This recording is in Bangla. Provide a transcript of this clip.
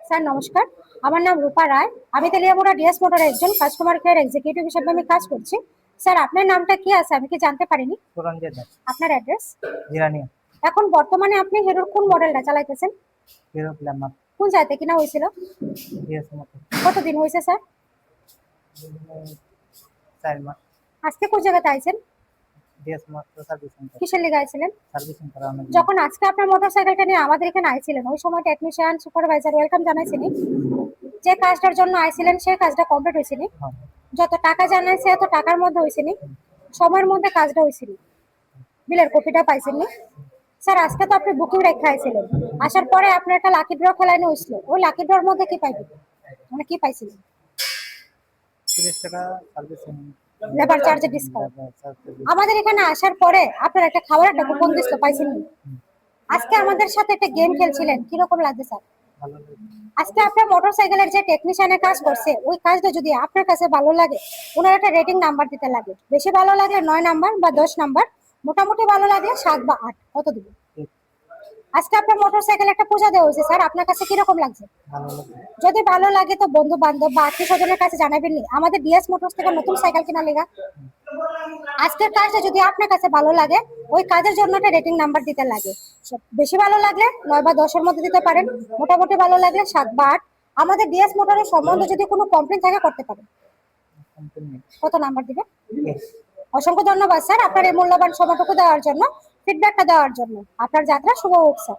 স্যার নমস্কার, আমার নাম রূপা রায়। আমি তেলিয়ামুড়া ডিএস মোটরের একজন কাস্টমার কেয়ার এক্সিকিউটিভ হিসেবে আমি কাজ করছি। স্যার আপনার নামটা কি আছে আমি কি জানতে পারিনি? সুরঞ্জিত দাস, আপনার অ্যাড্রেস? জিরানিয়া। এখন বর্তমানে আপনি হিরোর কোন মডেলটা চালাইতেছেন? Hero Glamour. কোন জায়গাতে কিনা হয়েছিল? DS motor. কতদিন হয়েছে স্যার? 4 মাস। আজকে কোন জায়গাতে আইছেন? ডিএস মোটর সার্ভিসিং করে। কিসের লেগে আইছিলেন? সার্ভিসিং করানোর জন্য। যখন আজকে আপনার মোটরসাইকেলটা নিয়ে আমাদের এখানে আইছিলেন ওই সময় টেকনিশিয়ান সুপারভাইজার ওয়েলকাম জানাইছিনি? যে কাজটার জন্য আইছিলেন সেই কাজটা কমপ্লিট হয়েছিনি? হ্যাঁ। যত টাকা জানাইছে এত টাকার মধ্যে হয়েছিনি? সময়ের মধ্যে কাজটা হয়েছিনি? বিলের কপিটা পাইছেননি? স্যার আজকে তো আপনি বুকিং রেখে আইছিলেন, আসার পরে আপনার একটা লাকি ড্র খেলানো হয়েছিল, ওই লাকি ড্রর মধ্যে কি পাইবেন, মানে কি পাইছিলেন? 30 টাকা সার্ভিসিং। লেবার চার্জে ডিসকাউন্ট। আমাদের এখানে আসার পরে আপনার একটা খাবার একটা কুপন দিছিল, পাইছেননি? আজকে আমাদের সাথে একটা গেম খেলছিলেন, কিরকম লাগছে স্যার? ভালো লাগে। আজকে আপনার মোটরসাইকেলের যে টেকনিশিয়ানের কাজ করছে ওই কাজটা যদি আপনার কাছে ভালো লাগে ওনার একটা রেটিং নাম্বার দিতে লাগে। বেশি ভালো লাগলে 9 নাম্বার বা 10 নাম্বার, মোটামুটি ভালো লাগলে 7 বা 8, কত দিবেন? আজকে আপনার মোটরসাইকেল একটা পূজা দেওয়া হয়েছে স্যার, আপনার কাছে কিরকম লাগছে? ভালো লাগে। যদি ভালো লাগে তো বন্ধু বান্ধব বা আত্মীয় স্বজনের কাছে জানাবেননি আমাদের ডিএস মোটরস থেকে নতুন সাইকেল কেনা লেগা। আজকের কাজটা যদি আপনার কাছে ভালো লাগে ওই কাজের জন্য একটা রেটিং নাম্বার দিতে লাগে। বেশি ভালো লাগলে 9 বা 10 এর মধ্যে দিতে পারেন, মোটামুটি ভালো লাগলে 7 বা 8। আমাদের ডিএস মোটরের সম্বন্ধে যদি কোনো কমপ্লেইন থাকে করতে পারেন। সম্পূর্ণ। কত নাম্বার দিবে? অসংখ্য ধন্যবাদ স্যার আপনার এই মূল্যবান সময়টুকু দেওয়ার জন্য, ফিডব্যাকটা দেওয়ার জন্য। আপনার যাত্রা শুভ হোক স্যার।